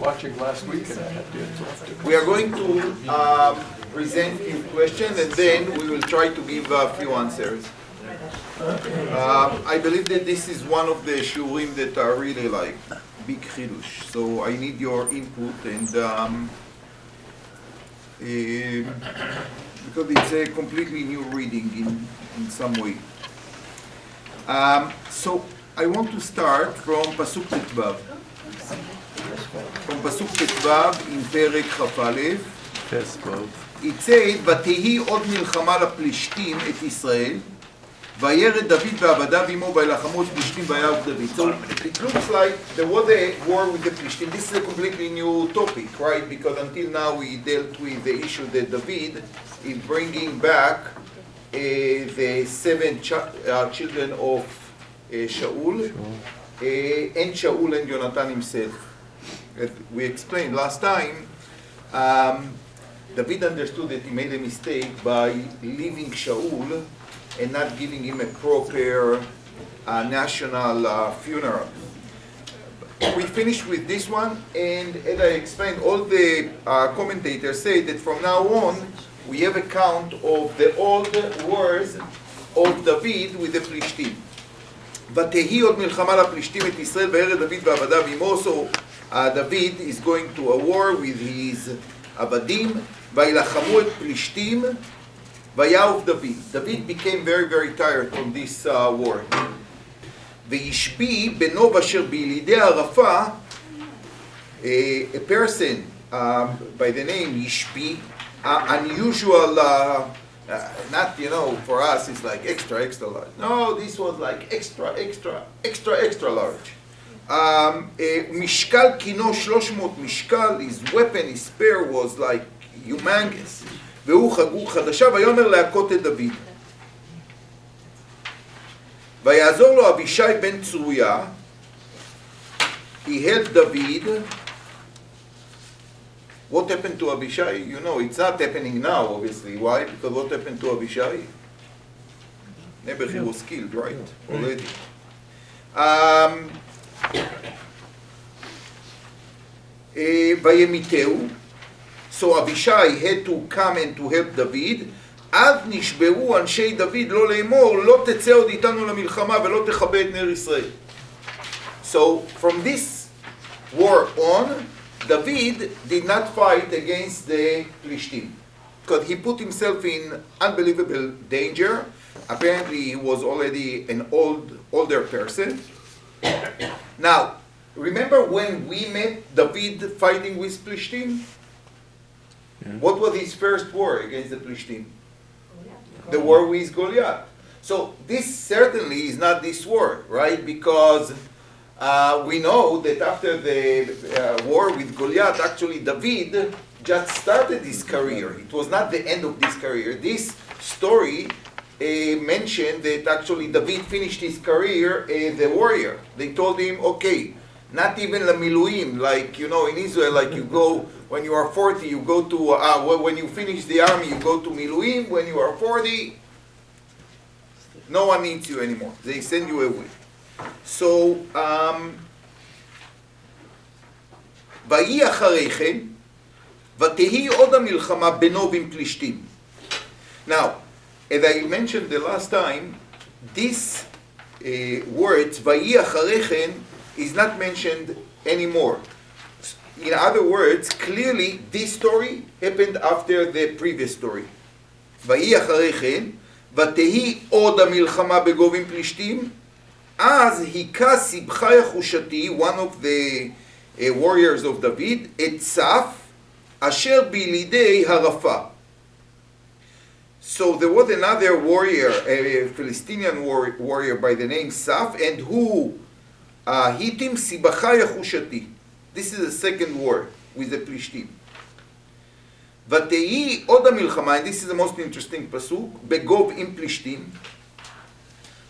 watching last week and I had to interrupt you. We are going to present few questions and then we will try to give a few answers. I believe that this is one of the shurim that are really like big chidush. So I need your input and because it's a completely new reading in some way. So I want to start from Pasuk Tetvav. From Pasuk Tetvav in Perek Chafalev. It says, "ותהי עוד מלחמה לפלישתים את ישראל, וירד דוד ועבדיו עמו וילחמו את פלישתים ויהרוג דוד." So it looks like there was a war with the Plishtim. This is a completely new topic, right? Because until now we dealt with the issue that David is bringing back the seven children of Shaul, and Shaul and Jonathan himself. As we explained last time, David understood that he made a mistake by leaving Shaul and not giving him a proper national funeral. We finished with this one, and as I explained, all the commentators say that from now on we have a count of the old wars of David with the Plishtim. ותהי עוד מלחמה לפלישתים את ישראל וירד דוד ועבדיו עמו. So David is going to a war with his עבדים, וילחמו את פלישתים ויהרוג דוד. David became very very tired from this war. וישבי בנו אשר בילידי ערפה, a person by the name Yishbi, unusual, not, for us it's like extra large. No, this was like extra large. משקל קינו 300 משקל, his weapon, his spear was like humongous. והוא חגור חדשה, ויאמר להכות את דוד. ויעזור לו אבישי בן צרויה, he helped David. What happened to Abishai? It's not happening now, obviously. Why? Because what happened to Abishai? Nebuch, he was killed, right? Already. וימיתהו. So Abishai had to come and to help David. אז נשבעו אנשי דוד לא לאמור, לא תצא עוד איתנו למלחמה ולא תכבה את נר ישראל. So from this war on, David did not fight against the Plishtim because he put himself in unbelievable danger. Apparently he was already an older person. Now, remember when we met David fighting with Plishtim? Yeah. What was his first war against the Plishtim? The war with Goliath. So this certainly is not this war, right? Because we know that after the war with Goliath, actually David just started his career. It was not the end of this career. This story mentioned that actually David finished his career as a warrior. They told him, okay, not even la miluim, like, in Israel, like you go, when you are 40, you go to, when you finish the army, you go to miluim. When you are 40, no one needs you anymore. They send you away. So, ויהי אחרי כן, ותהי עוד המלחמה בינו ועם פלישתים. Now, as I mentioned the last time, this word, ויהי אחרי כן, is not mentioned anymore. In other words, clearly this story happened after the previous story. ויהי אחרי כן, ותהי עוד המלחמה בגוב עם פלישתים, אז היכה סיבחי החושתי, one of the warriors of David, את סף, אשר בילידי הרפה. So there was another warrior, a Palestinian warrior by the name Saf, and who hit him סיבחי החושתי. This is the second war with the Plishtim. ותהי עוד המלחמה, and this is the most interesting פסוק, בגוב עם פלישתים,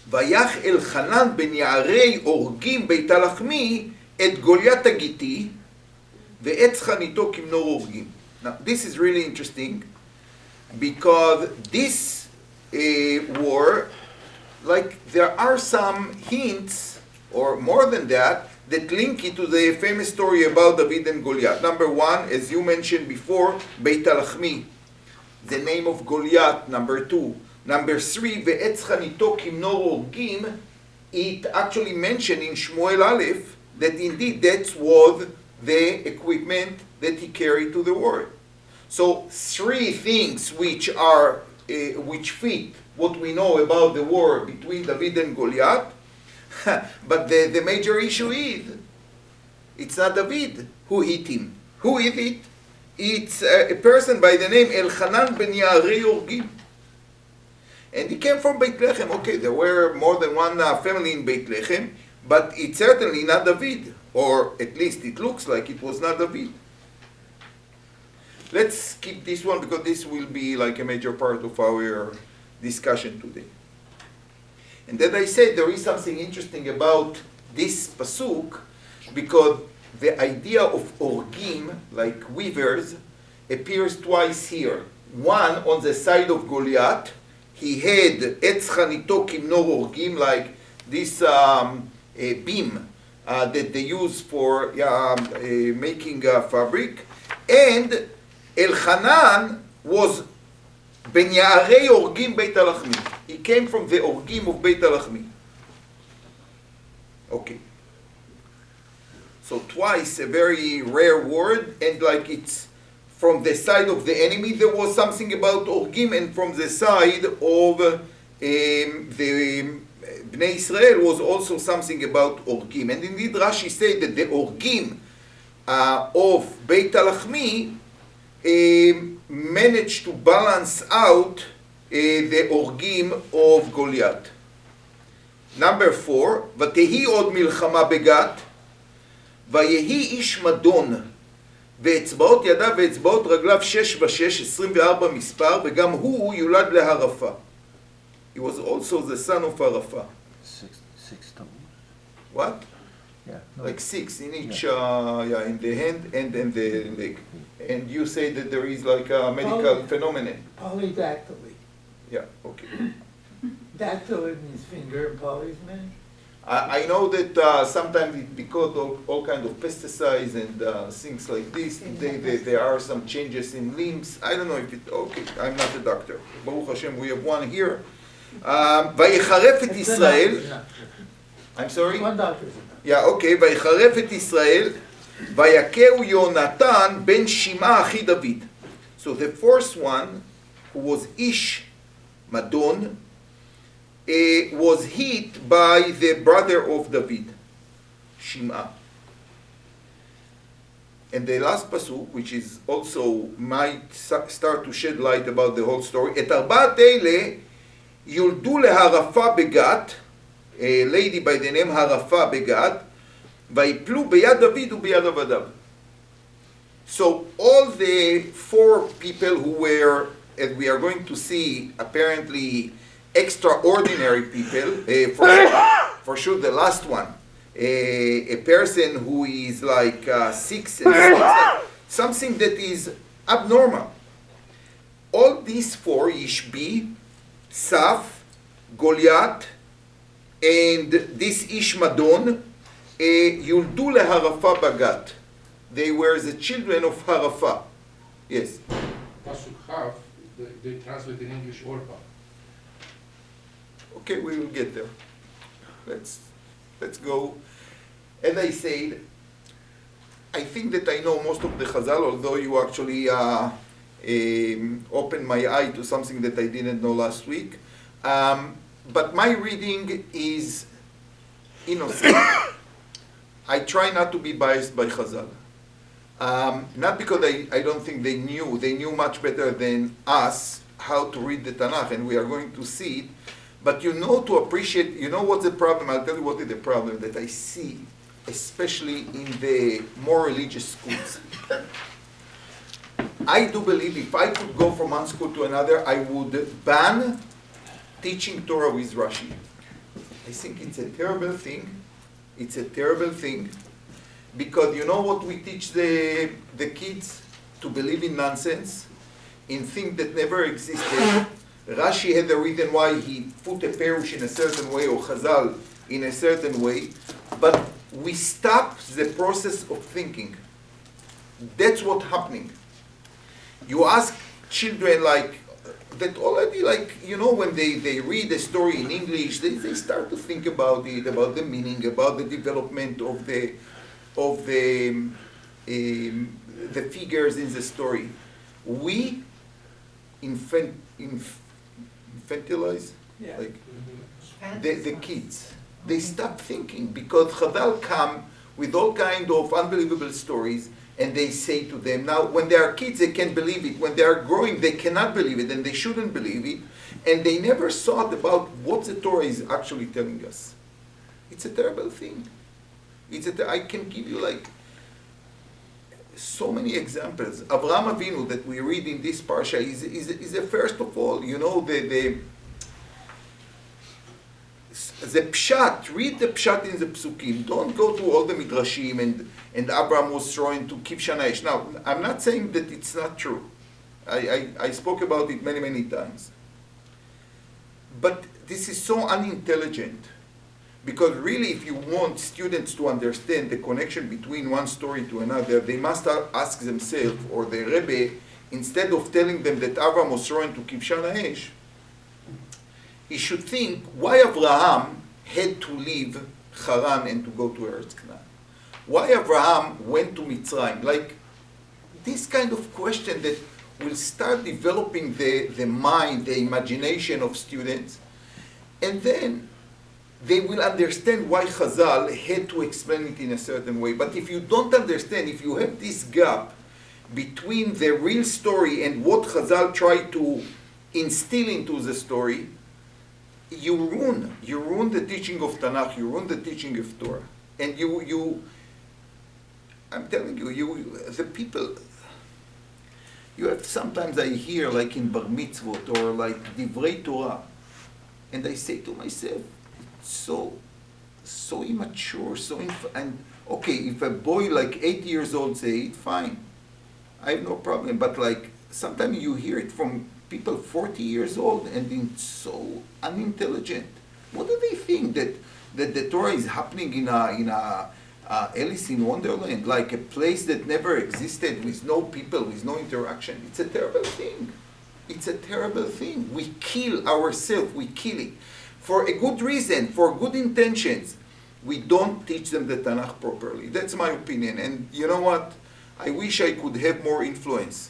ויח אלחנן בן יערי הורגים בית הלחמי את גוליית הגיתי ועץ חניתו כמנור הורגים. Now this is really interesting because this war, like there are some hints or more than that that link it to the famous story about David and Goliath. Number one, as you mentioned before, Beit Alachmi, the name of Goliath. Number two. Number three, Ve'etz chanito kimnor orgim, it actually mentioned in Shmuel Aleph that indeed that was the equipment that he carried to the war. So three things which are which fit what we know about the war between David and Goliath. But the major issue is it's not David who hit him. Who is it? It's a person by the name Elchanan ben Yaarei Orgim. And he came from Beit Lechem. Okay, there were more than one family in Beit Lechem, but it's certainly not David, or at least it looks like it was not David. Let's skip this one because this will be like a major part of our discussion today. And as I said, there is something interesting about this pasuk because the idea of orgim, like weavers, appears twice here. One on the side of Goliath. He had etz chanito kimnor orgim, like this beam that they use for making fabric. And Elchanan was ben Yaarei Orgim Beit Alachmi. He came from the Orgim of Beit Alachmi. Okay. So twice a very rare word, and like it's from the side of the enemy there was something about Orgim, and from the side of the Bnei Israel was also something about Orgim. And indeed Rashi said that the Orgim of Beit Alachmi managed to balance out the Orgim of Goliath. Number 4, ותהי עוד מלחמה בגת, ויהי איש מדון, ואצבעות ידיו ואצבעות רגליו 6 ו-6, 24 מספר, וגם הוא יולד להרפה. He was also the son of Harafa. Six toes. What? Yeah. Like 6 in each, in the hand and in the leg. And you say that there is like a medical phenomenon. Polydactyly. Yeah, okay. Dactyl means finger and polys means. I know that sometimes because of all kinds of pesticides and things like this, there are some changes in limbs. I don't know if it, okay, I'm not a doctor. Baruch Hashem, we have one here. ויחרף את ישראל, I'm sorry? One doctor's enough. Yeah, okay, ויחרף את ישראל, ויכהו יונתן בן שמעה אחי דוד. So the first one, who was Ish Madon, was hit by the brother of David, Shim'ah. And the last pasuk, which is also might start to shed light about the whole story, את ארבעת אלה יולדו להרפה בגת, a lady by the name הרפה בגת, ויפלו ביד דוד וביד עבדיו. So all the 4 people who were, as we are going to see, apparently extraordinary people, for sure the last one, a person who is like 6 and 6, something that is abnormal. All these 4, Ishbi, Saf, Goliath, and this Ish Madon, יולדו להרפה בגת. They were the children of Harafa. Yes. Pasuk Chav, they translate in English Orpa. Okay, we will get there. Let's go. As I said, I think that I know most of the Chazal, although you actually opened my eye to something that I didn't know last week. But my reading is innocent. I try not to be biased by Chazal. Not because I don't think they knew much better than us how to read the Tanakh, and we are going to see it. But you know to appreciate, you know what's the problem? I'll tell you what is the problem that I see, especially in the more religious schools. I do believe if I could go from one school to another, I would ban teaching Torah with Rashi. I think it's a terrible thing. It's a terrible thing. Because you know what we teach the kids? To believe in nonsense, in things that never existed. Rashi had the reason why he put a perush in a certain way, or Chazal in a certain way. But we stop the process of thinking. That's what's happening. You ask children like that already, like, you know, when they read a story in English, they start to think about it, about the meaning, about the development of the figures in the story. We infantilize, Yeah. like the kids. They stop thinking because Chazal come with all kind of unbelievable stories, and they say to them, now when they are kids they can't believe it, when they are growing they cannot believe it, and they shouldn't believe it, and they never thought about what the Torah is actually telling us. It's a terrible thing. I can give you like so many examples. Avraham Avinu that we read in this parsha is the first of all. You know, the pshat, read the pshat in the psukim. Don't go to all the midrashim and Abraham was thrown to Kibshan Aish. Now, I'm not saying that it's not true. I spoke about it many, many times. But this is so unintelligent. Because really, if you want students to understand the connection between one story to another, they must ask themselves, or the Rebbe, instead of telling them that Abraham was thrown to Kibshan Aish, he should think why Abraham had to leave Haran and to go to Eretz Canaan. Why Abraham went to Mitzrayim? Like this kind of question that will start developing the mind, the imagination of students, and then they will understand why Chazal had to explain it in a certain way. But if you don't understand, if you have this gap between the real story and what Chazal tried to instill into the story, you ruin the teaching of Tanakh, you ruin the teaching of Torah. And I'm telling you, the people, you have, sometimes I hear like in Bar Mitzvot or like Divrei Torah, and I say to myself, it's so immature, and okay, if a boy like 8 years old say it, fine, I have no problem, but like sometimes you hear it from people 40 years old and it's so unintelligent. What do they think, that the Torah is happening in a Alice in Wonderland, like a place that never existed, with no people, with no interaction? It's a terrible thing. It's a terrible thing. We kill ourselves, we kill it. For a good reason, for good intentions. We don't teach them the Tanakh properly. That's my opinion. And you know what? I wish I could have more influence.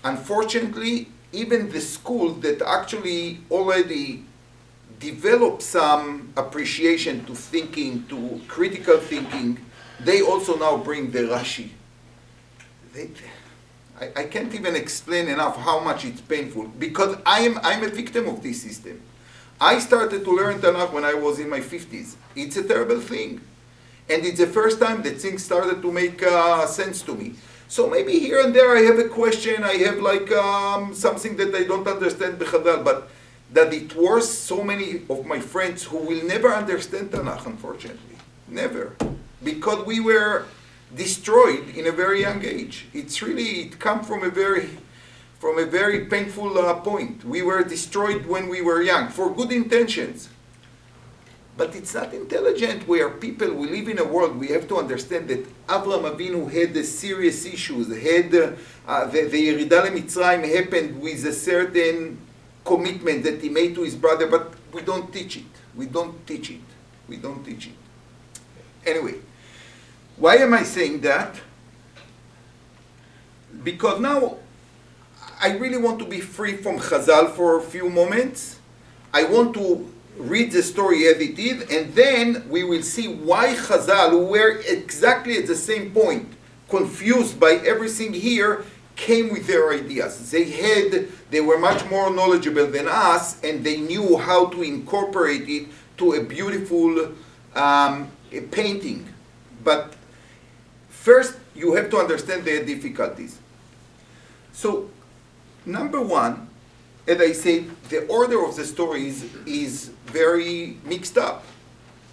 Unfortunately, even the schools that actually already develop some appreciation to thinking, to critical thinking, they also now bring the Rashi. I can't even explain enough how much it's painful, because I'm a victim of this system. I started to learn Tanakh when I was in my 50s. It's a terrible thing. And it's the first time that things started to make sense to me. So maybe here and there I have a question, I have like something that I don't understand b'chadal, but that it was so many of my friends who will never understand Tanakh, unfortunately. Never. Because we were destroyed in a very young age. It comes from a very painful point. We were destroyed when we were young, for good intentions. But it's not intelligent where people, we live in a world, we have to understand that Avraham Avinu had the serious issues, had the Yerida LeMitzrayim happened with a certain commitment that he made to his brother, but we don't teach it. We don't teach it. We don't teach it. Anyway, why am I saying that? Because now I really want to be free from Chazal for a few moments. I want to read the story as it is, and then we will see why Chazal, who were exactly at the same point, confused by everything here, came with their ideas. They were much more knowledgeable than us, and they knew how to incorporate it to a beautiful painting. But first, you have to understand their difficulties. So, number one, as I said, the order of the stories is very mixed up.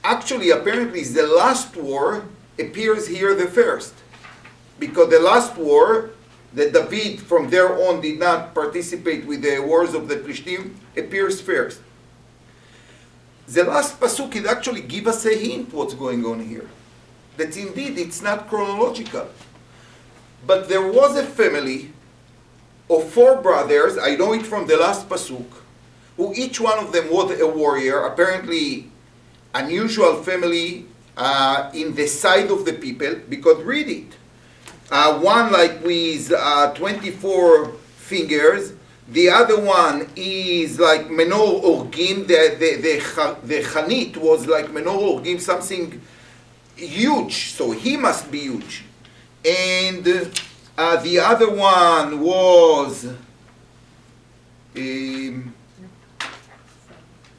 Actually, apparently, the last war appears here the first. Because the last war, that David from there on did not participate with the wars of the Plishtim, appears first. The last pasuk it actually give us a hint what's going on here. That indeed it's not chronological. But there was a family of 4 brothers, I know it from the last pasuk, who each one of them was a warrior, apparently unusual family in the sight of the people, because read it. One like with 24 fingers, the other one is like menor orgim, the chanit was like menor orgim, something huge, so he must be huge. And the other one was,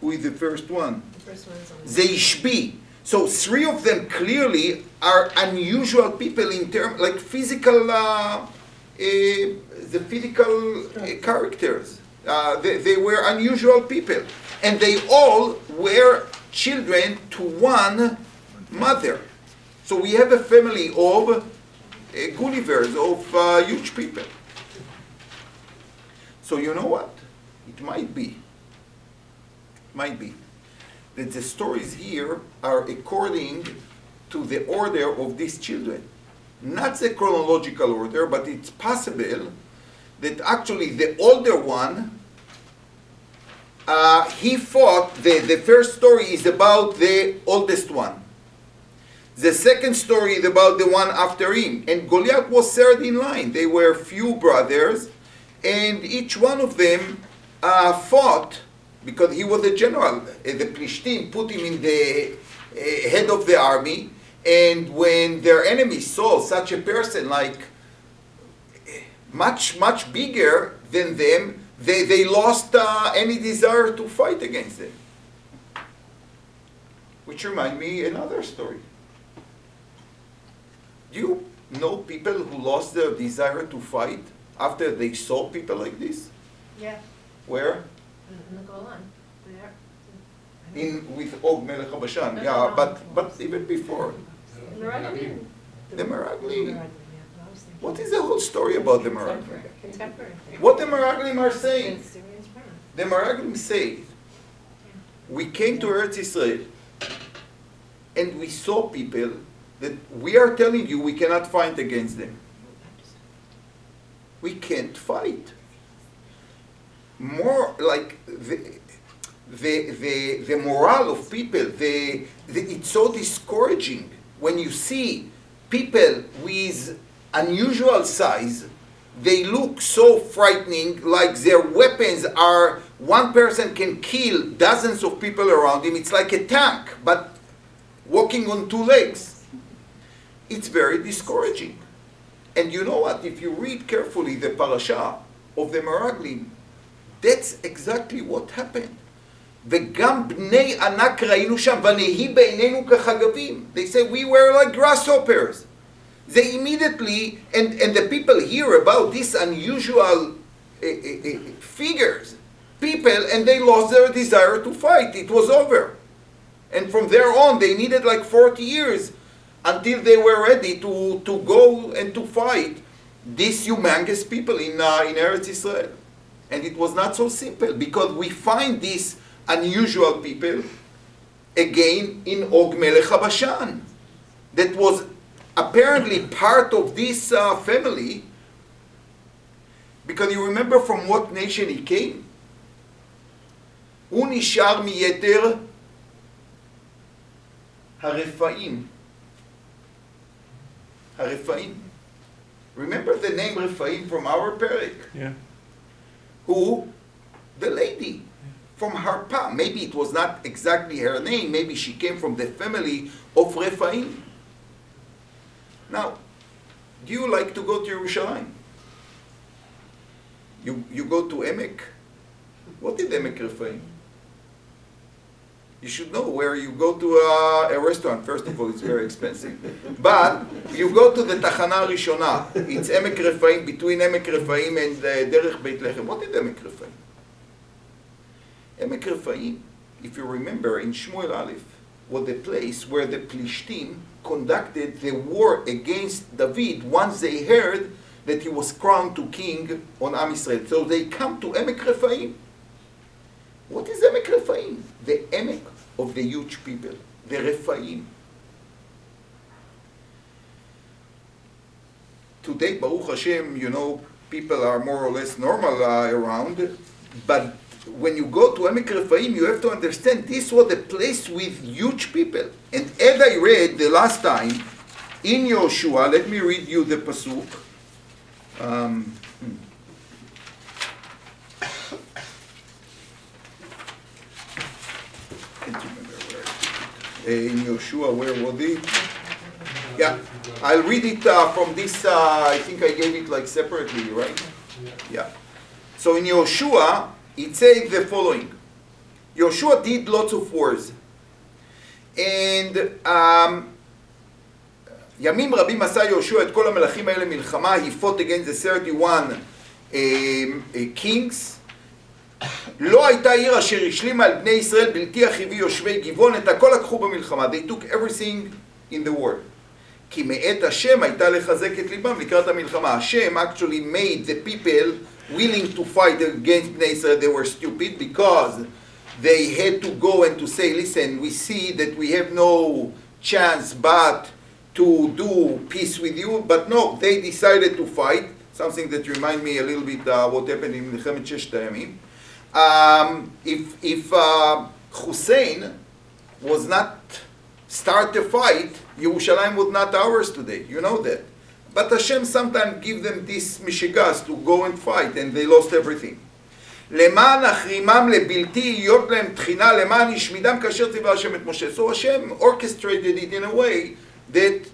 who is the first one? The first one is on Zeishbi. So 3 of them clearly are unusual people in terms, like physical, the physical characters. They were unusual people. And they all were children to one mother. So we have a family of Gullivers, of huge people. So you know what? It might be that the stories here are according to the order of these children. Not the chronological order, but it's possible that actually the older one, he fought, the first story is about the oldest one. The second story is about the one after him. And Goliath was third in line. They were few brothers, and each one of them fought because he was a general. The Plishtim put him in the head of the army, and when their enemies saw such a person like much bigger than them, they lost any desire to fight against them. Which reminds me another story. Do you know people who lost their desire to fight after they saw people like this? Yeah, Where? in the Golan. There. With Og Melech HaBashan, yeah, but even before. The Meraglim. The Meraglim. Yeah, I was thinking What is the whole story about the Meraglim? contemporary. What the Meraglim are saying? It's Syrian's friend. The Meraglim say, we came to Eretz Israel and we saw people that we are telling you we cannot fight against them. We can't fight. More like the morale of people, it's so discouraging when you see people with unusual size. They look so frightening, like their weapons are, one person can kill dozens of people around him. It's like a tank, but walking on 2 legs. It's very discouraging. And you know what? If you read carefully the parasha of the Meraglim, that's exactly what happened. וגם בני ענק ראינו שם, ונהי בעינינו כחגבים. They say we were like grasshoppers. They immediately, and the people hear about these unusual figures, people, and they lost their desire to fight. It was over. And from there on, they needed like 40 years until they were ready to go and to fight these humongous people in Eretz Israel. And it was not so simple, because we find these unusual people again in Og Melech HaBashan, that was apparently part of this family, because you remember from what nation he came? הוא נשאר מיתר הרפאים. הרפאים. Remember the name Rephaim from our parak? Yeah. Who? The lady from Harpa. Maybe it was not exactly her name. Maybe she came from the family of Rephaim. Now, do you like to go to Yerushalayim? You go to Emek? What is Emek Rephaim? You should know where you go to a restaurant. First of all, it's very expensive. But you go to the Tachana Rishona. It's Emek Rephaim, between Emek Rephaim and Derech Beit Lechem. What is Emek Rephaim? Emek Rephaim, if you remember, in Shmuel Aleph, was the place where the Plishtim conducted the war against David once they heard that he was crowned to king on Am Yisrael. So they come to Emek Rephaim. What is Emek Rephaim? The Emek of the huge people, the Rephaim. Today, Baruch Hashem, people are more or less normal around, but when you go to Emek Rephaim, you have to understand this was a place with huge people. And as I read the last time, in Yoshua, let me read you the pasuk. Can't remember where. In Yoshua, where was it? Yeah, I'll read it from this. I think I gave it like separately, right? Yeah. So in Yoshua, it says the following. Yoshua did lots of wars. And ימים רבים עשה יהושע את כל המלכים האלה מלחמה. He fought against the 31 kings. לא הייתה עיר אשר השלימה על בני ישראל בלתי החיבי יושבי גבעון. את הכל לקחו במלחמה. They took everything in the war. כי מאת השם הייתה לחזק את ליבם לקראת המלחמה. השם actually made the people willing to fight against בני ישראל. They were stupid because they had to go and to say, listen, we see that we have no chance but to do peace with you. But no, they decided to fight. Something that reminds me a little bit what happened in מלחמת ששת הימים. If Hussein was not start the fight, Yerushalayim was not ours today. You know that. But Hashem sometimes give them this mishigas to go and fight, and they lost everything. למען החרימם לבלתי להיות להם תחינה, למען ישמידם כאשר ציווה השם את משה. So Hashem orchestrated it in a way that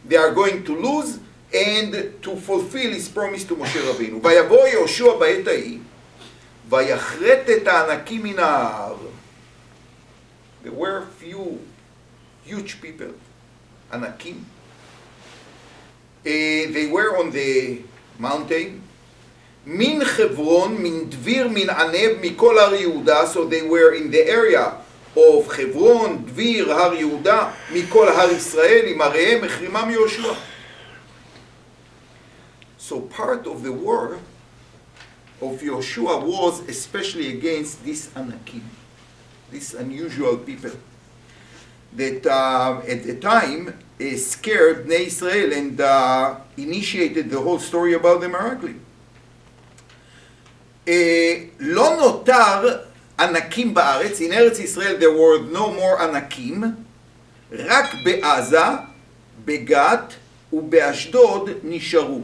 they are going to lose and to fulfill his promise to משה רבינו. ויבוא יהושע בעת ההיא, ויחרט את הענקים מן ההר. There were few huge people, ענקים. They were on the mountain. מן חברון, מן דביר, מן ענב, מכל הר יהודה. So they were in the area of חברון, דביר, הר יהודה, מכל הר ישראל, עם עריהם, החרימם יהושע. So part of the war of Yoshua was especially against these anakim, these unusual people that at the time scared Bnei Israel and initiated the whole story about the miracle. לא נותר ענקים בארץ, in ארץ ישראל there were no more ענקים, רק בעזה, בגת ובאשדוד נשארו.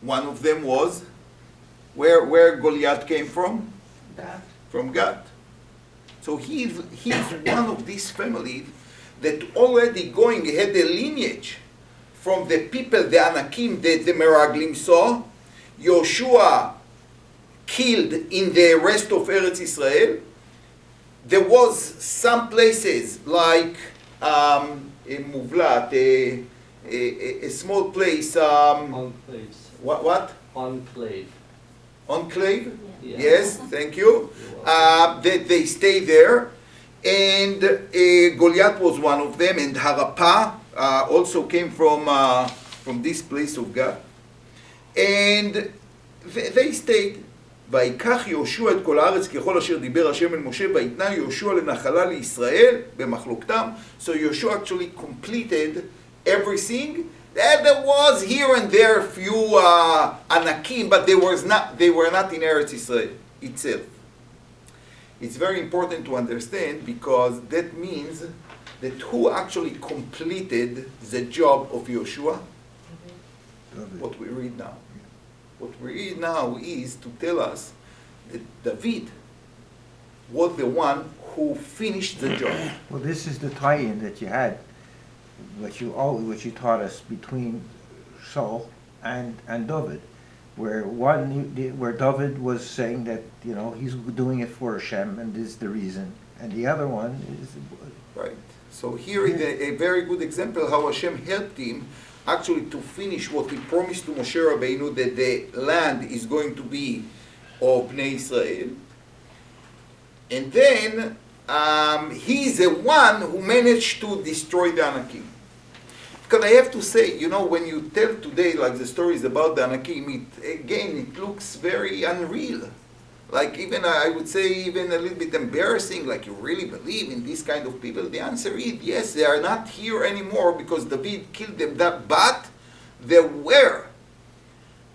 One of them was, where Goliath came from? That. From Gat. So he's one of these families that already had a lineage from the people, the Anakim, that the Meraglim saw. Yoshua killed in the rest of Eretz Israel. There was some places like Muvlat, a small place. Enclaves. What? Enclave. Enclave? Yeah. Yes, thank you. They stay there. And Goliath was one of them. And Harapah also came from this place of God. And they stayed. ויקח יהושע את כל הארץ ככל אשר דיבר השם אל משה, ויתנה יהושע לנחלה לישראל במחלוקתם. So Yoshua actually completed everything. There was here and there a few anakim, but they were not in Eretz Israel itself. It's very important to understand because that means that who actually completed the job of Yoshua? What we read now. What we read now is to tell us that David was the one who finished the job. Well, this is the tie-in that you had, which you taught us between Saul and David, where David was saying that he's doing it for Hashem and this is the reason, and the other one is right. So here is a very good example how Hashem helped him actually to finish what he promised to Moshe Rabbeinu, that the land is going to be of Bnei Israel. And then he's the one who managed to destroy the Anakim. Because I have to say, when you tell today like the stories about the Anakim, it looks very unreal. Like even, I would say, even a little bit embarrassing, like you really believe in this kind of people? The answer is yes, they are not here anymore because David killed them, but there were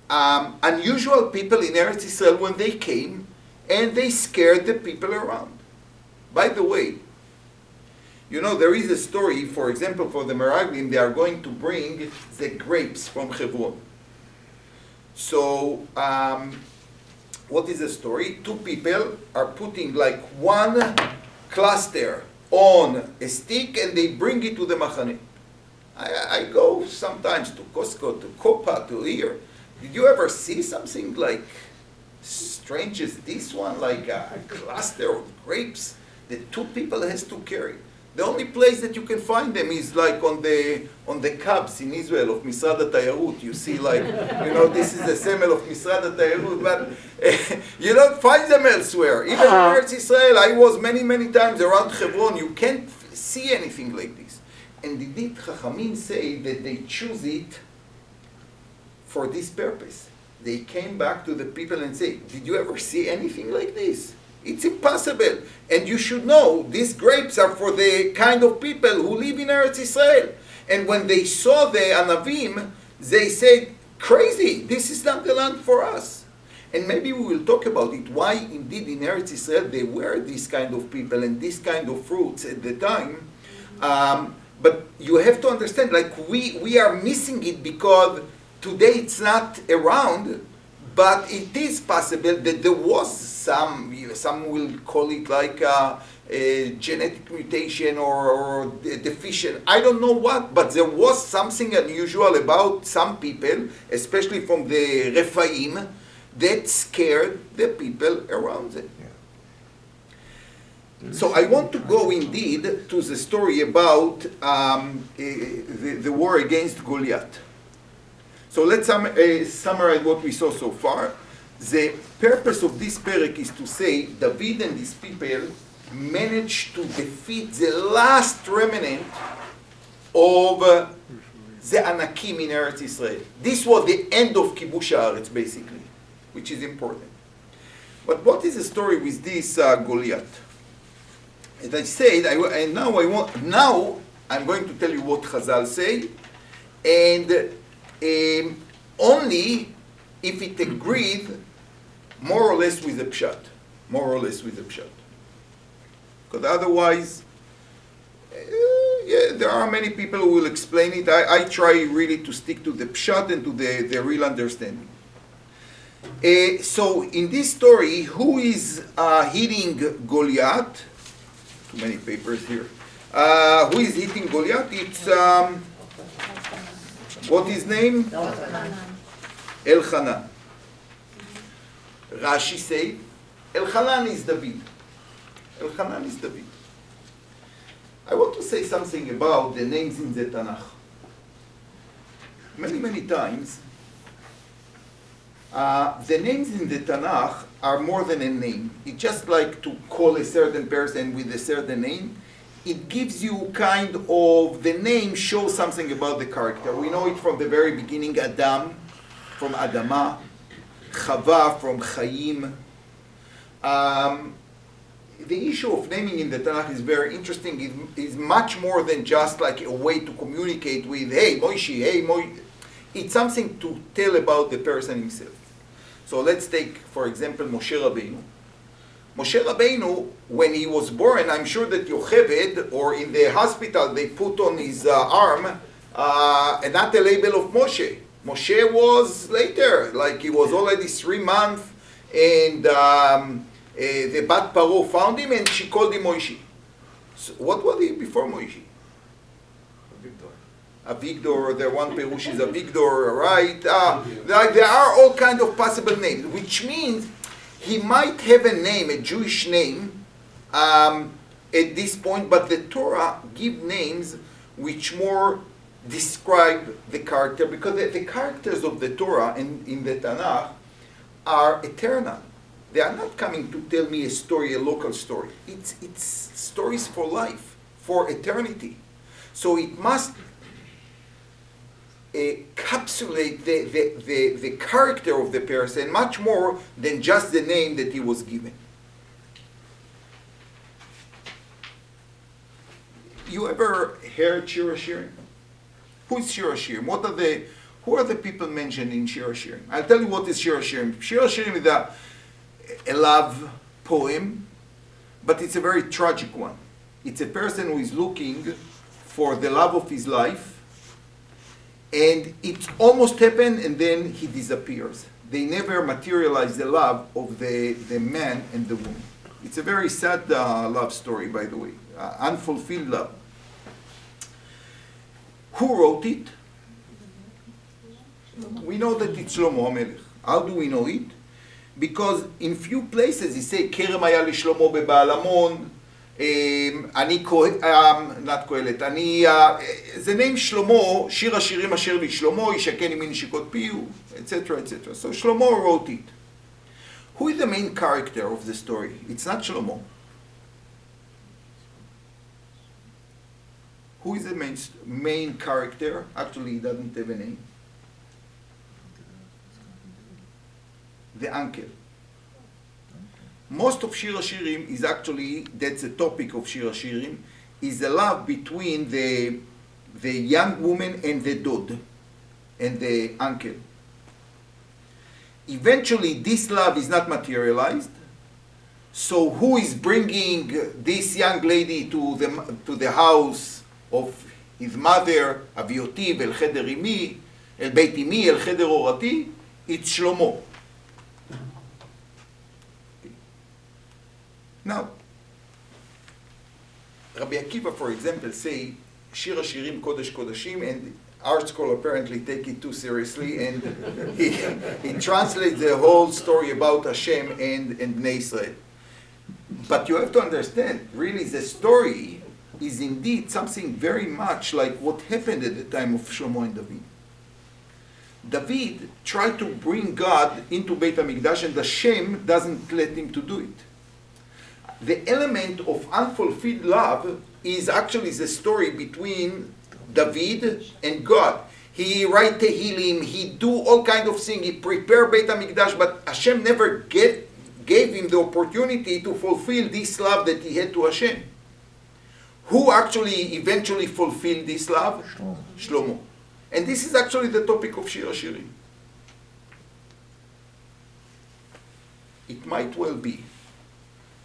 unusual people in Eretz Israel when they came, and they scared the people around. By the way, you know, there is a story, for example, for the Meraglim, they are going to bring the grapes from Hebron. So, what is the story? Two people are putting like one cluster on a stick and they bring it to the Machane. I go sometimes to Costco, to Copa, to here. Did you ever see something like strange as this one, like a cluster of grapes that two people has to carry? The only place that you can find them is like on the cabs in Israel of Misrad HaTayarut. You see like, you know, this is the semel of Misrad HaTayarut, but you don't find them elsewhere. Even in Eretz Israel, I was many, many times around Hebron, you can't see anything like this. And indeed, Chachamim say that they choose it for this purpose. They came back to the people and say, did you ever see anything like this? It's impossible. And you should know, these grapes are for the kind of people who live in Eretz Israel. And when they saw the Anavim, they said, crazy, this is not the land for us. And maybe we will talk about it, why indeed in Eretz Israel they were this kind of people and this kind of fruits at the time. But you have to understand, like we are missing it because today it's not around, but it is possible that there was some will call it like a genetic mutation or deficient. I don't know what, but there was something unusual about some people, especially from the Rephaim, that scared the people around them. So I want to go indeed to the story about the war against Goliath. So let's summarize what we saw so far. The purpose of this parak is to say David and his people managed to defeat the last remnant of the Anakim in Eretz Israel. This was the end of Kibush Haaretz, basically, which is important. But what is the story with this Goliath? As I said, now I'm going to tell you what Chazal say, and only if it agreed more or less with the pshat, because otherwise, there are many people who will explain it. I try really to stick to the pshat and to the real understanding. So in this story, who is hitting Goliath? Too many papers here. Who is hitting Goliath? It's what is his name? Elchanan. Rashi said, Elchanan is David. Elchanan is David. I want to say something about the names in the Tanakh. Many times, the names in the Tanakh are more than a name. It's just like to call a certain person with a certain name. It gives you kind of, the name shows something about the character. We know it from the very beginning, Adam, from Adama, Chava, from Chaim. The issue of naming in the Tanakh is very interesting. It is much more than just like a way to communicate with, hey, Moshe, hey, Moshe. It's something to tell about the person himself. So let's take, for example, Moshe Rabbeinu. Moshe Rabbeinu, when he was born, I'm sure that Yocheved, or in the hospital, they put on his arm not a label of Moshe. Moshe was later, like he was already 3 months, and the Bat Paro found him, and she called him Moshe. So what was he before Moshe? Avigdor, the one Perush is Avigdor, right? Like there are all kinds of possible names, which means he might have a name, a Jewish name, at this point, but the Torah give names which more describe the character, because the characters of the Torah in the Tanakh are eternal. They are not coming to tell me a story, a local story. It's stories for life, for eternity. So it must encapsulate the character of the person much more than just the name that he was given. You ever heard Shir HaShirim? Who is Shir HaShirim? Who are the people mentioned in Shir HaShirim? I'll tell you what is Shir HaShirim. Shir HaShirim is a love poem, but it's a very tragic one. It's a person who is looking for the love of his life, and it almost happened, and then he disappears. They never materialize the love of the man and the woman. It's a very sad love story, by the way, unfulfilled love. Who wrote it? We know that it's Shlomo HaMelech. How do we know it? Because in few places he say, כרם היה לשלמה בבעל עמון, אני not קהלת, the name שלמה, שיר השירים אשר לשלמה, ישכן עם נשיקות פיהו, etc., etc. So Shlomo wrote it. Who is the main character of the story? It's not Shlomo. Who is the main character? Actually, he doesn't have a name. The uncle. Most of Shir HaShirim is actually, that's the topic of Shir HaShirim, is the love between the young woman and the dod, and the uncle. Eventually, this love is not materialized. So who is bringing this young lady to the house of his mother, אביותי ואל חדר אמי, אל בית אמי, אל חדר אורתי? It's Shlomo. Now, Rabbi Akiva, for example, say Shir HaShirim Kodesh Kodashim, and our scholar apparently take it too seriously, and he translates the whole story about Hashem and Bnei Israel. But you have to understand, really, the story is indeed something very much like what happened at the time of Shlomo and David. David tried to bring God into Beit HaMikdash, and Hashem doesn't let him to do it. The element of unfulfilled love is actually the story between David and God. He write Tehillim, he do all kind of things, he prepare Beit HaMikdash, but Hashem never gave him the opportunity to fulfill this love that he had to Hashem. Who actually eventually fulfilled this love? Shlomo. And this is actually the topic of Shir HaShirim. It might well be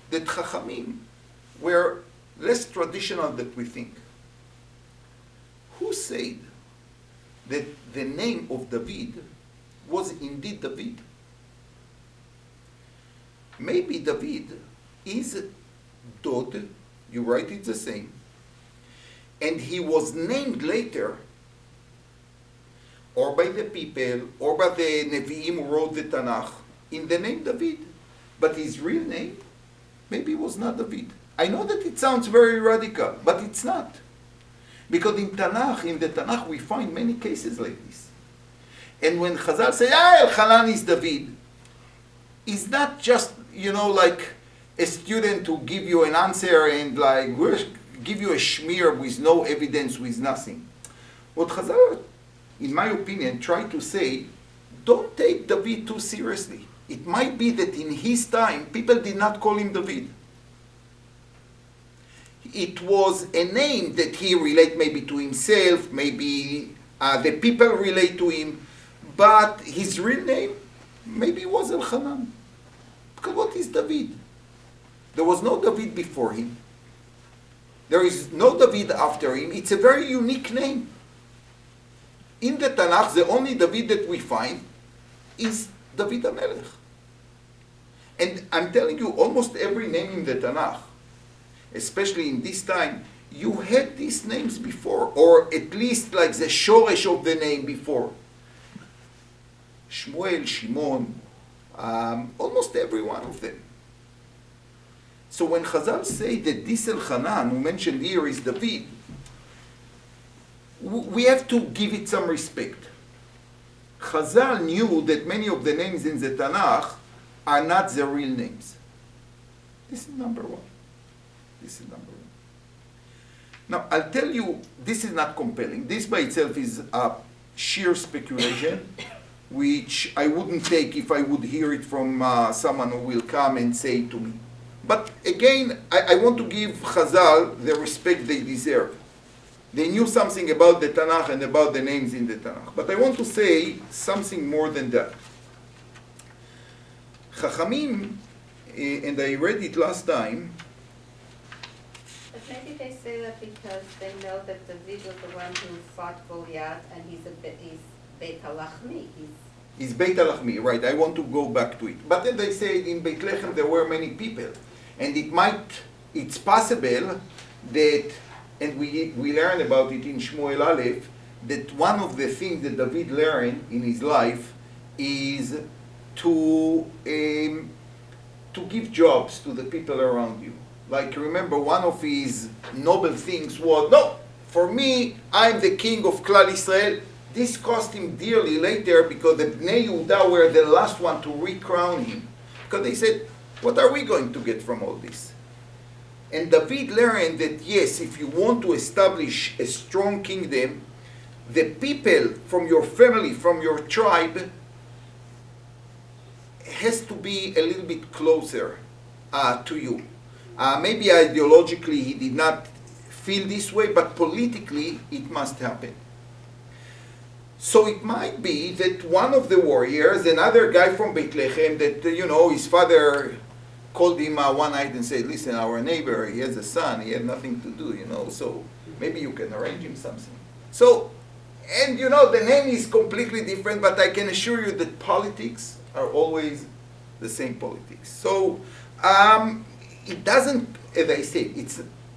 that Chachamim were less traditional than we think. Who said that the name of David was indeed David? Maybe David is Dod, you write it the same, and he was named later, or by the people, or by the Nevi'im who wrote the Tanakh, in the name David. But his real name, maybe it was not David. I know that it sounds very radical, but it's not. Because in the Tanakh, we find many cases like this. And when Chazal say, Elchanan is David, it's not just, like a student to give you an answer and give you a shmir with no evidence, with nothing. What Chazal, in my opinion, try to say, don't take David too seriously. It might be that in his time, people did not call him David. It was a name that he relate maybe to himself, maybe the people relate to him, but his real name maybe was Elchanan. Because what is David? There was no David before him. There is no David after him. It's a very unique name. In the Tanakh, the only David that we find is David HaMelech. And I'm telling you, almost every name in the Tanakh, especially in this time, you had these names before, or at least like the shoresh of the name before. Shmuel, Shimon, almost every one of them. So when Chazal say that this Elchanan, who mentioned here, is David, we have to give it some respect. Chazal knew that many of the names in the Tanakh are not the real names. This is number one. This is number one. Now, I'll tell you, this is not compelling. This by itself is sheer speculation, which I wouldn't take if I would hear it from someone who will come and say it to me. But again, I want to give Chazal the respect they deserve. They knew something about the Tanakh and about the names in the Tanakh. But I want to say something more than that. Chachamim, and I read it last time, But maybe they say that because they know that David was the one who fought Goliath and he's Beit HaLachmi. is Beit HaLachmi, right? I want to go back to it. But then they say in Beit Lechem there were many people. And it's possible that, and we learn about it in Shmuel Aleph, that one of the things that David learned in his life is to give jobs to the people around you. Like, remember, one of his noble things was, no, for me, I'm the king of Klal Israel. This cost him dearly later because the Bnei Yehuda were the last one to recrown him. Because they said, what are we going to get from all this? And David learned that, yes, if you want to establish a strong kingdom, the people from your family, from your tribe, has to be a little bit closer to you. Maybe ideologically he did not feel this way, but politically it must happen. So it might be that one of the warriors, another guy from Beit Lechem, that, his father called him one night and said, listen, our neighbor, he has a son, he had nothing to do, so maybe you can arrange him something. So, and the name is completely different, but I can assure you that politics are always the same politics. So, it doesn't, as I said,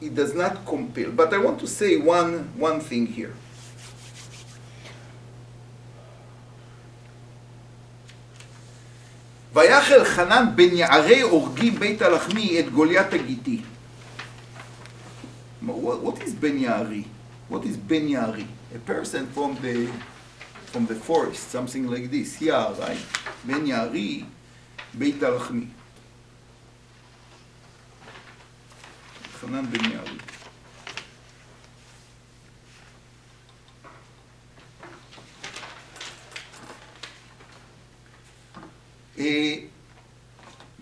it does not compel. But I want to say one thing here. ויחל חנן בן יערי הורגי בית הלחמי את גוליית הגיתי. What is Ben Yari? What is Ben Yari? A person from the forest, something like this. Yeah, right? Ben Yari, Beit HaLachmi. חנן בן יערי.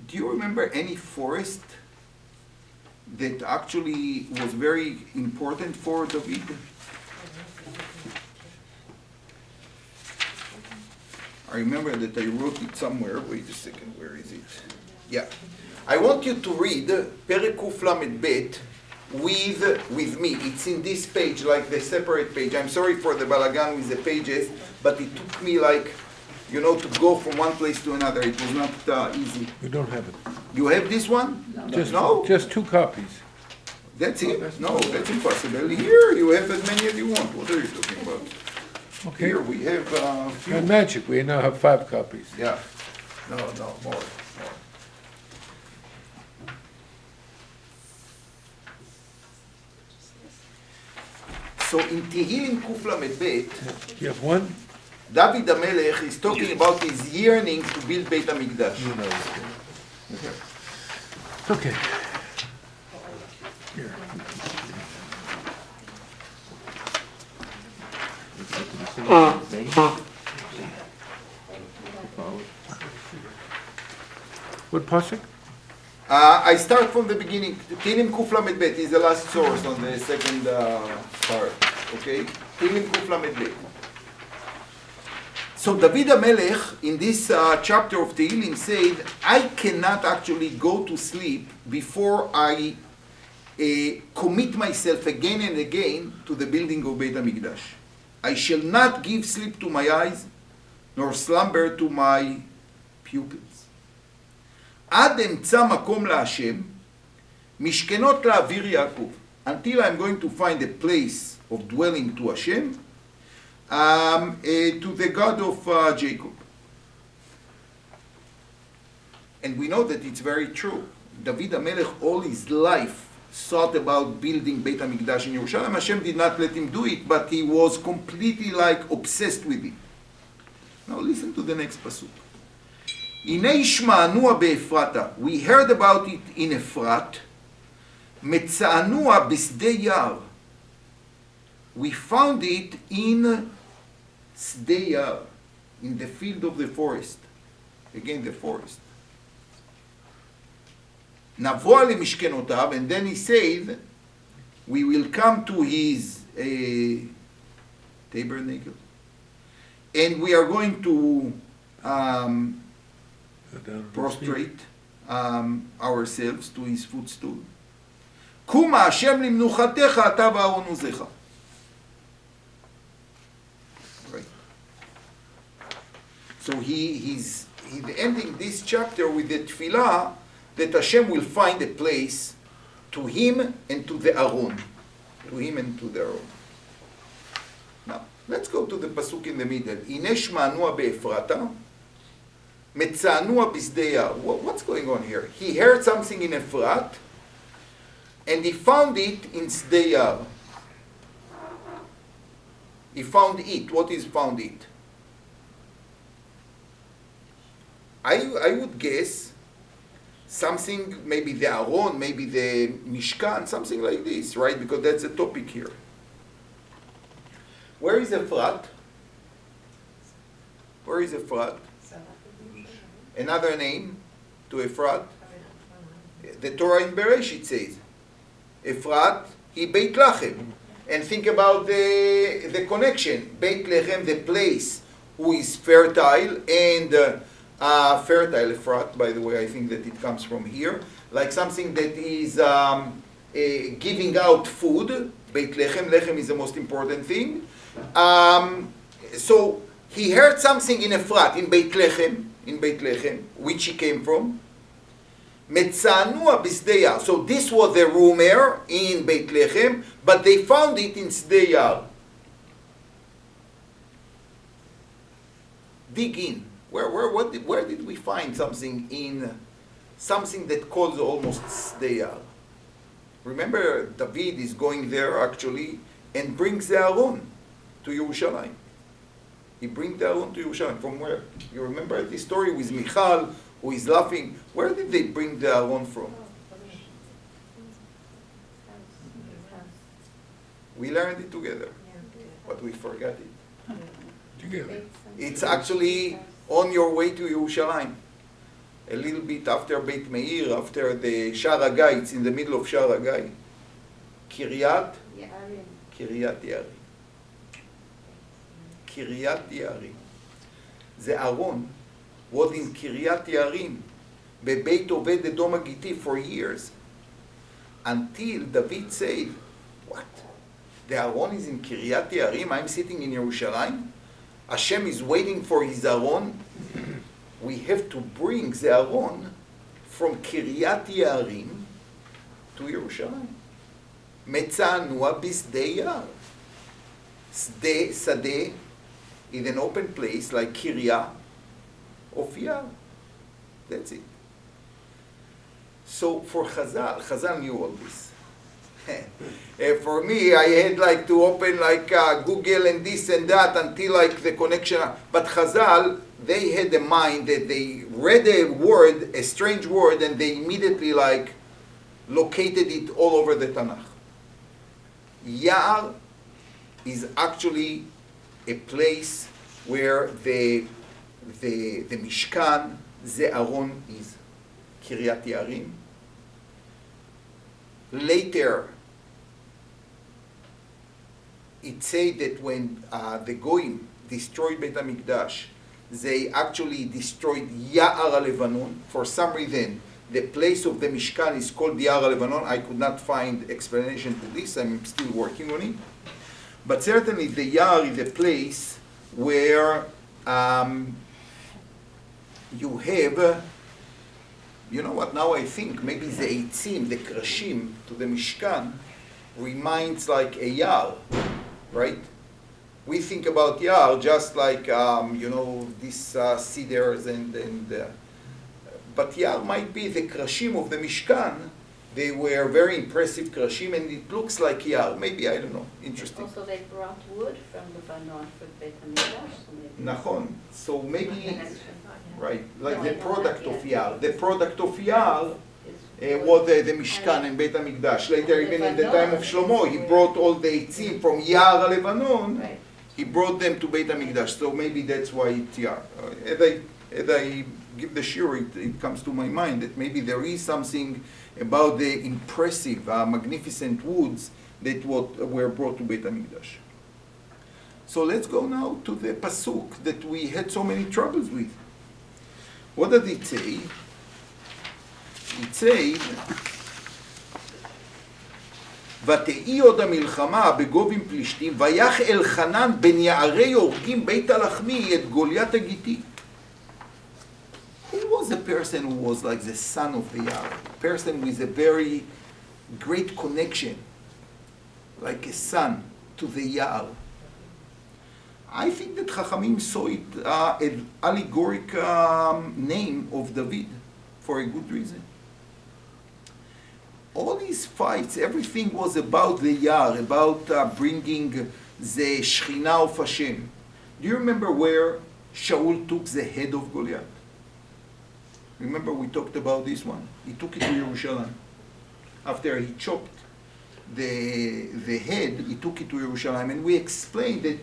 Do you remember any forest that actually was very important for David? I remember that I wrote it somewhere. Wait a second, where is it? Yeah. I want you to read Perek Kuf Lamed Bet with me. It's in this page, like the separate page. I'm sorry for the balagan with the pages, but it took me to go from one place to another. It was not easy. We don't have it. You have this one? No? Just 2 copies. That's it? No, that's impossible. Here you have as many as you want. What are you talking about? Okay. Here we have a few. By magic, we now have 5 copies. Yeah. No, more. So in Tehillim Kuf Lamed Bet, You have one? David HaMelech is talking about his yearning to build Beit HaMikdash. You know it. Okay. Here. What pasuk? I start from the beginning. Tehillim Kuf Lamed Bet is the last source on the second part. Okay? Tehillim Kuf Lamed Bet. So David HaMelech, in this chapter of Tehillim, said, I cannot actually go to sleep before I commit myself again and again to the building of Beit HaMikdash. I shall not give sleep to my eyes, nor slumber to my pupils. עד אמצא מקום להשם, משכנות לאוויר יעקב. Until I'm going to find a place of dwelling to Hashem, to the God of Jacob. And we know that it's very true. David HaMelech all his life thought about building Beit HaMikdash in Yerushalayim. Hashem did not let him do it, but he was completely obsessed with it. Now listen to the next pasuk. הנה ישמענוע באפרתה. We heard about it in Efrat. מצענוע בשדה יער. We found it in Sde Yar, in the field of the forest. Again, the forest. Navoa lemishkenotav, and then he said, we will come to his tabernacle, and we are going to prostrate ourselves to his footstool. Kuma Hashem limnuchatecha ata va'aron uzecha. Right. So he's ending this chapter with the tefillah that Hashem will find a place to him and to the Aaron. To him and to the Aaron. Now, let's go to the pasuk in the middle. Inesh ma'anua be'efrata, metza'anua bisdei yar. What's going on here? He heard something in Efrat, and he found it in Sdei Yar. He found it. What is found it? I would guess something, maybe the Aron, maybe the Mishkan, something like this, right? Because that's the topic here. Where is Efrat? Where is Efrat? Another name to Efrat? The Torah in Bereshit says, Efrat, he Beit Lachem. And think about the connection. Beit Lechem, the place who is fertile, and fertile, Efrat, by the way, I think that it comes from here, like something that is giving out food. Beit Lechem, Lechem is the most important thing. So he heard something in Efrat, in Beit Lechem, which he came from. Metza'anua bisdei yar. So this was the rumor in Beit Lechem, but they found it in Sdei Yar. Dig in. Where did we find something that calls almost Sdei Yar? Remember, David is going there actually and brings the Aaron to Yerushalayim. He brings the Aaron to Yerushalayim. From where? You remember the story with Michal, who is laughing? Where did they bring the Aaron from? We learned it together, but we forgot it. Together. It's actually on your way to Yerushalayim. A little bit after Beit Meir, after the Shar Hagai, it's in the middle of Shar Hagai. Kiryat Yarim. Kiryat Yarim. The Aaron was in Kiryat Yarim, bebeit Oved Edom Hagiti, for years, until David said, "What? The Aaron is in Kiryat Yarim? I'm sitting in Yerushalayim. Hashem is waiting for his Aaron. We have to bring the Aaron from Kiryat Yarim to Yerushalayim. Metza'anua bisdei yar. Sadeh is an open place like Kiryat of Yar. That's it. So for Chazal knew all this. For me, I had like to open like Google and this and that until like the connection. But Chazal, they had a mind that they read a word, a strange word, and they immediately like located it all over the Tanakh. Yar is actually a place where the Mishkan, the Aaron is. Kiryat Yarim. Later, it said that when the Goyim destroyed Beit HaMikdash, they actually destroyed Ya'ar HaLevanon. For some reason, the place of the Mishkan is called Ya'ar HaLevanon. I could not find explanation to this. I'm still working on it. But certainly the Ya'ar is a place where you have, you know what, now I think maybe the Eitzim, the Krashim to the Mishkan reminds like a Ya'ar, right? We think about Ya'ar just like, these cedars but Ya'ar might be the Krashim of the Mishkan. They were very impressive Krashim, and it looks like Ya'ar. Maybe, I don't know, interesting. Also they brought wood from Lebanon for Beit HaMikdash. Nachon. So maybe, Connection. right, like No, the I know product that, of yeah. Ya'ar. The product of Ya'ar Is was the Mishkan and Beit HaMikdash. Later, even in the time of Shlomo, he brought all the Eitzim from Ya'ar HaLevanon Right. He brought them to Beit HaMikdash, so maybe that's why it's Yar. As I give the shiur, it comes to my mind that maybe there is something about the impressive, magnificent woods that were brought to Beit HaMikdash. So let's go now to the pasuk that we had so many troubles with. What does it say? It says, ותהי עוד המלחמה בגוב עם פלישתים, ויח אלחנן בן יערי הורגים בית הלחמי את גוליית הגיתי. Who was the person who was like the son of the Yar? A person with a very great connection, like a son to the Yar. I think that Chachamim saw it an allegoric name of David for a good reason. All these fights, everything was about the Yar, about bringing the Shechina of Hashem. Do you remember where Shaul took the head of Goliath? Remember we talked about this one? He took it to Yerushalayim. After he chopped the head, he took it to Yerushalayim. And we explained that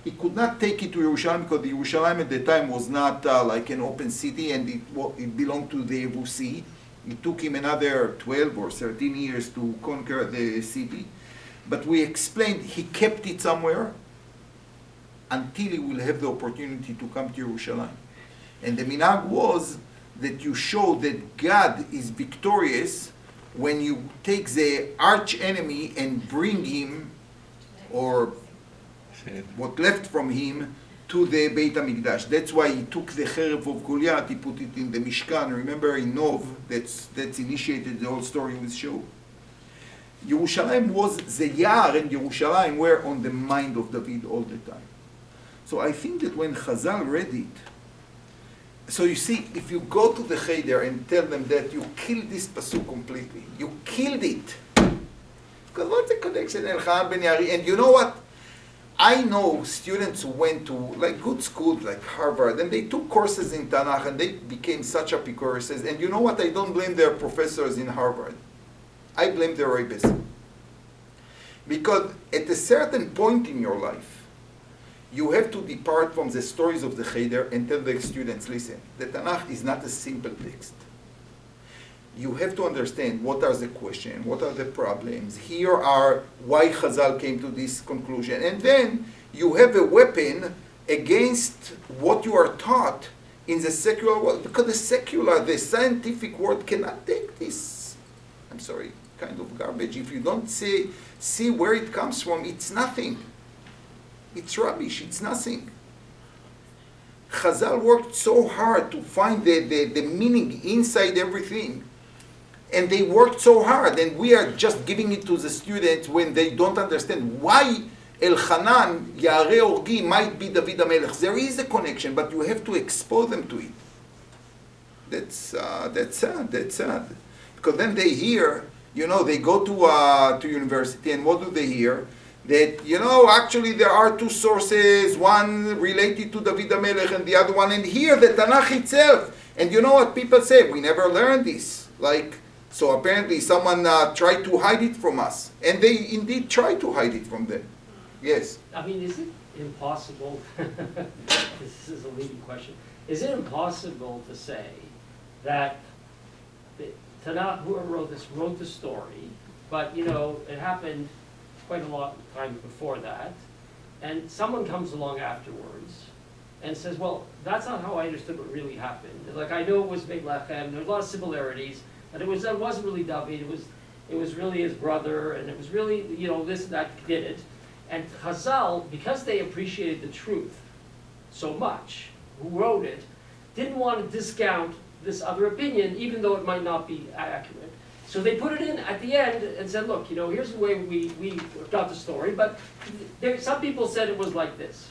he could not take it to Yerushalayim because the Yerushalayim at the time was not like an open city, and it belonged to the Yevusi. It took him another 12 or 13 years to conquer the city. But we explained he kept it somewhere until he will have the opportunity to come to Yerushalayim. And the minhag was that you show that God is victorious when you take the arch enemy and bring him, or what left from him, to the Beit HaMikdash. That's why he took the Cherev of Goliath, he put it in the Mishkan. Remember in Nov, that's initiated the whole story with Shaul. Yerushalayim was the Yar, and Yerushalayim were on the mind of David all the time. So I think that when Chazal read it, so you see, if you go to the Cheder and tell them that you killed this pasuk completely, you killed it. Because what's the connection, Elchanan ben Yari? And you know what? I know students who went to like good schools like Harvard, and they took courses in Tanakh, and they became such epicurists. And you know what? I don't blame their professors in Harvard. I blame their rabbis. Because at a certain point in your life, you have to depart from the stories of the Cheder and tell the students, listen, the Tanakh is not a simple text. You have to understand what are the questions, what are the problems. Here are why Chazal came to this conclusion. And then you have a weapon against what you are taught in the secular world. Because the scientific world cannot take this, I'm sorry, kind of garbage. If you don't see where it comes from, it's nothing. It's rubbish, it's nothing. Chazal worked so hard to find the meaning inside everything. And they worked so hard, and we are just giving it to the students when they don't understand why Elchanan, Ya'arei Orgi, might be David HaMelech. There is a connection, but you have to expose them to it. That's sad. Because then they hear, they go to university, and what do they hear? That, actually there are two sources, one related to David HaMelech and the other one, and here the Tanakh itself. And you know what people say? We never learned this. So apparently someone tried to hide it from us. And they indeed tried to hide it from them. Yes? I mean, is it impossible, this is a leading question, is it impossible to say that Tanakh, whoever wrote this, wrote the story, but it happened quite a long time before that, and someone comes along afterwards and says, well, that's not how I understood what really happened. Like, I know it was Beit Lechem, there's a lot of similarities, but it wasn't really David, it was really his brother, and it was really, this and that did it. And Chazal, because they appreciated the truth so much, who wrote it, didn't want to discount this other opinion, even though it might not be accurate. So they put it in at the end and said, look, here's the way we got the story, but some people said it was like this.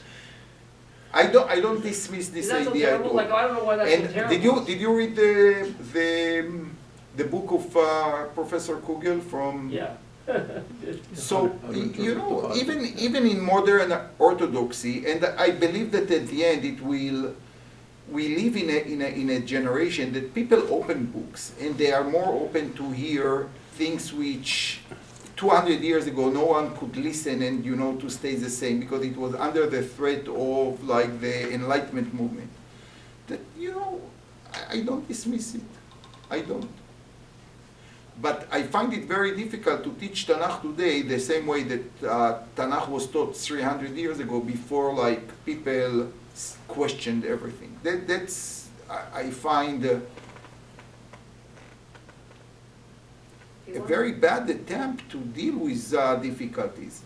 I don't dismiss this That's so idea. terrible. Like, I don't know why that's so terrible. Did you read the book of Professor Kugel from? Yeah. So even in modern orthodoxy, and I believe that at the end we live in a generation that people open books and they are more open to hear things which 200 years ago, no one could listen and, to stay the same because it was under the threat of like the Enlightenment movement. That, I don't dismiss it. I don't. But I find it very difficult to teach Tanakh today the same way that Tanakh was taught 300 years ago before like people questioned everything. That's, I find a very bad attempt to deal with difficulties.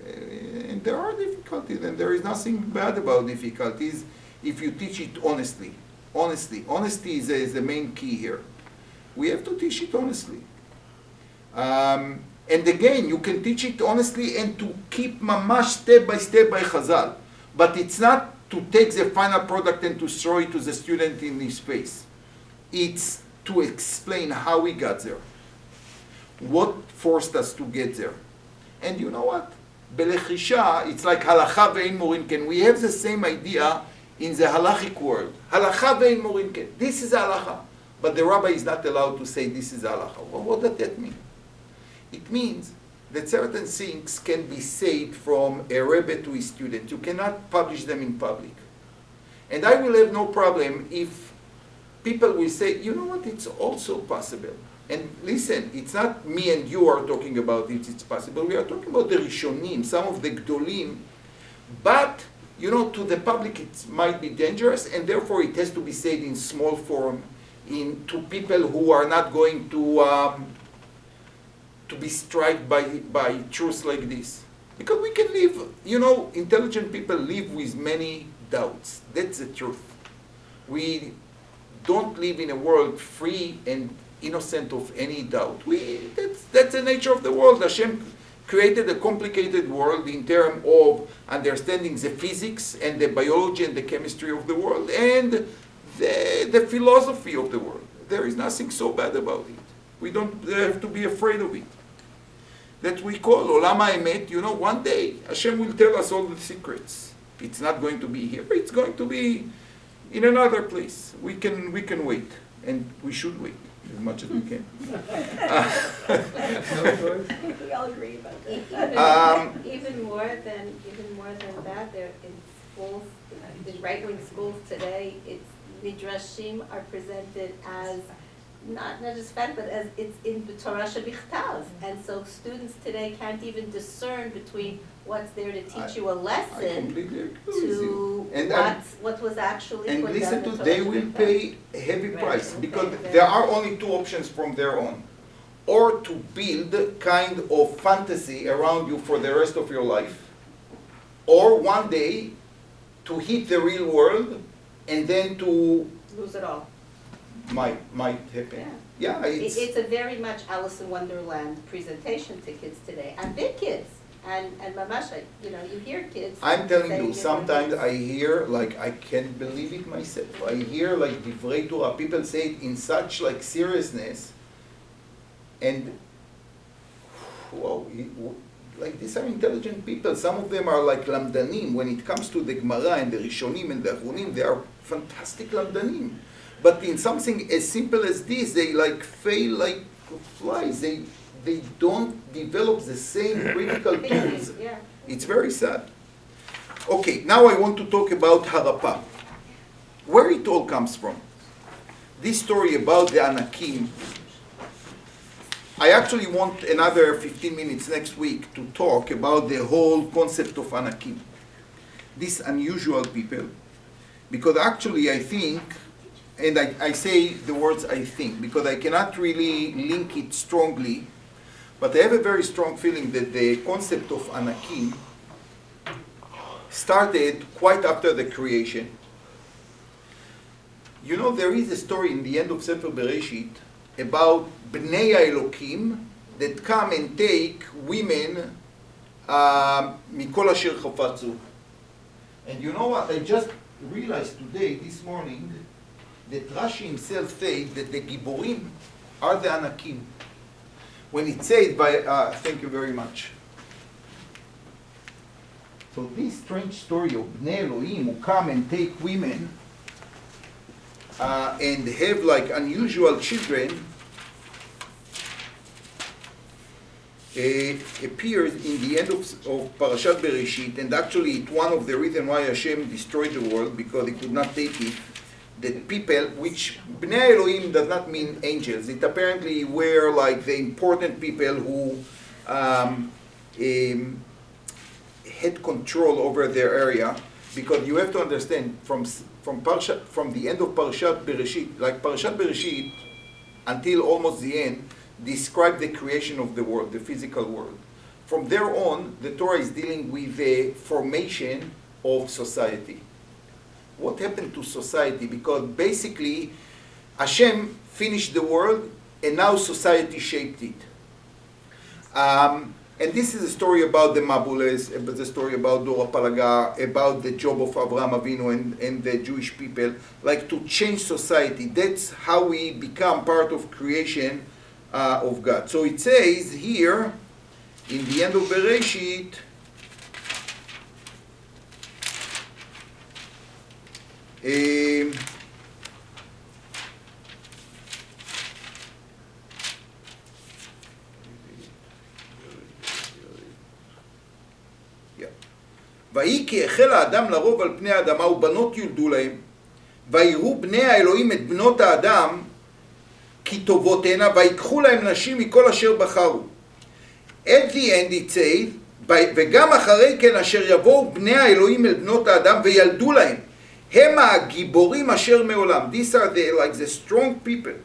And there are difficulties, and there is nothing bad about difficulties if you teach it honestly. Honesty is the main key here. We have to teach it honestly. And again, you can teach it honestly and to keep mamash step by Chazal. But it's not to take the final product and to throw it to the student in his face. It's to explain how we got there. What forced us to get there. And you know what? Belechisha, it's like halacha ve'in morinken. We have the same idea in the halachic world. Halacha ve'in morinken. This is halacha. But the rabbi is not allowed to say this is halacha. Well, what does that mean? It means that certain things can be said from a rebbe to his student. You cannot publish them in public. And I will have no problem if people will say, you know what, it's also possible. And listen, it's not me and you are talking about it, it's possible. We are talking about the Rishonim, some of the Gdolim. But, to the public it might be dangerous, and therefore it has to be said in small form, to people who are not going to be struck by truths like this. Because we can live, intelligent people live with many doubts. That's the truth. We don't live in a world free and innocent of any doubt. That's the nature of the world. Hashem created a complicated world in terms of understanding the physics and the biology and the chemistry of the world and the philosophy of the world. There is nothing so bad about it. We don't have to be afraid of it. That we call Olam HaEmet. One day Hashem will tell us all the secrets. It's not going to be here. It's going to be in another place. We can wait, and we should wait as much as we can. We all agree about that. Even more than that, there in schools, in right-wing schools today, it's midrashim are presented as not just fact, but as it's in the Torah shebichtav, and so students today can't even discern between what's there to teach you a I lesson completely agree with you. to what was actually And put listen down to, the they Torah will shebichtav. pay a heavy Right, price they'll because pay there very- are only two options from their own. Or to build kind of fantasy around you for the rest of your life, or one day to hit the real world and then to Lose it all. might happen. Yeah, It's a very much Alice in Wonderland presentation to kids today, and big kids, and mamasha, you hear kids. I'm telling saying you, it sometimes when I hear, I can't believe it myself. I hear Divrei Torah, people say it in such seriousness, and wow, these are intelligent people. Some of them are lamdanim. When it comes to the Gemara and the Rishonim and the Achronim, they are fantastic lamdanim. But in something as simple as this, they fail like flies. They don't develop the same critical tools. Yeah. It's very sad. Okay, now I want to talk about Harappa. Where it all comes from. This story about the Anakim. I actually want another 15 minutes next week to talk about the whole concept of Anakim. These unusual people. Because actually I think, and I say the words I think, because I cannot really link it strongly, but I have a very strong feeling that the concept of Anakim started quite after the creation. There is a story in the end of Sefer Bereshit about Bnei Elokim that come and take women mikol asher chafatzu. And you know what? I just realized today, this morning, that Rashi himself said that the Giborim are the Anakim. When it said by, thank you very much. So this strange story of Bnei Elohim who come and take women and have unusual children appears in the end of Parashat Bereshit, and actually it's one of the reasons why Hashem destroyed the world, because he could not take it, that people, which Bnei Elohim does not mean angels, it apparently were like the important people who had control over their area, because you have to understand from the end of Parashat Bereshit, like Parashat Bereshit until almost the end, describe the creation of the world, the physical world. From there on, the Torah is dealing with the formation of society. What happened to society? Because basically, Hashem finished the world, and now society shaped it. And this is a story about the Mabules, the story about Dora Palaga, about the job of Avraham Avinu and the Jewish people, like to change society. That's how we become part of creation of God. So it says here, in the end of Bereshit, ויהי כי החל האדם לרוב על פני האדמה ובנות יולדו להם, ויראו בני האלוהים את בנות האדם כי טובות הנה, ויקחו להם נשים מכל אשר בחרו. At the end it says, וגם אחרי כן אשר יבואו בני האלוהים אל בנות האדם וילדו להם, הם הגיבורים אשר מעולם. These are the strong people.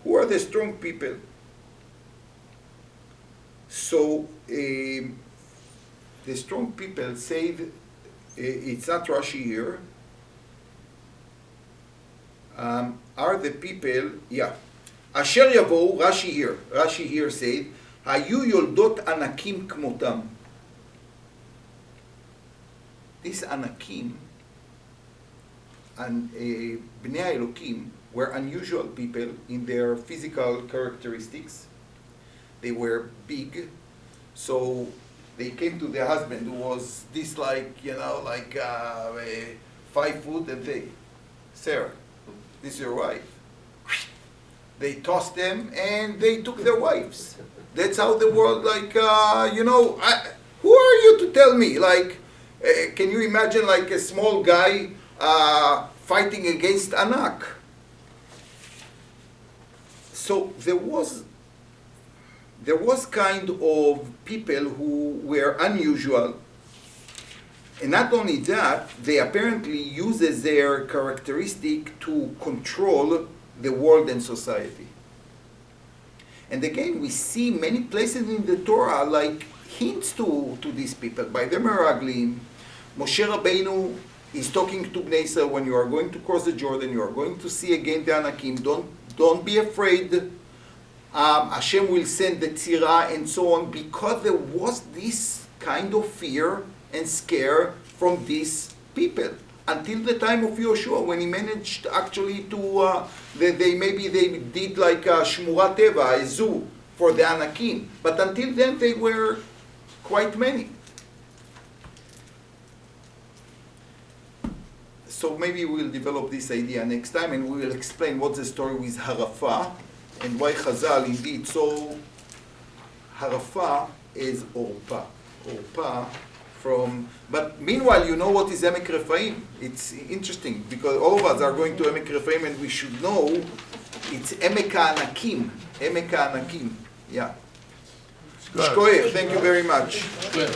Who are the strong people? So, the strong people say, it's not Rashi here, are the people, אשר יבואו, Rashi here said, היו יולדות ענקים כמותם. These ענקים, and בני האלוקים, were unusual people in their physical characteristics. They were big, so they came to their husband, who was this like 5 foot, and they, Sarah, this is your wife. They tossed them and they took their wives. That's how the world, who are you to tell me? Can you imagine like a small guy fighting against Anak? So there was kind of people who were unusual, and not only that, they apparently uses their characteristic to control the world and society. And again, we see many places in the Torah like hints to these people. By the Meraglim, Moshe Rabbeinu is talking to Bnei Israel, when you are going to cross the Jordan, you are going to see again the Anakim, don't be afraid. Hashem will send the tzira and so on, because there was this kind of fear and scare from these people until the time of Yoshua, when he managed actually to they did like a shmurat teva, a zoo for the Anakim, but until then they were quite many. So maybe we'll develop this idea next time, and we will explain what's the story with Harafa and why Chazal indeed. So Harafa is Orpa. But meanwhile, you know what is Emek Rephaim? It's interesting, because all of us are going to Emek Rephaim, and we should know it's Emek HaAnakim. Yeah. Shkoyach, thank you very much. Good.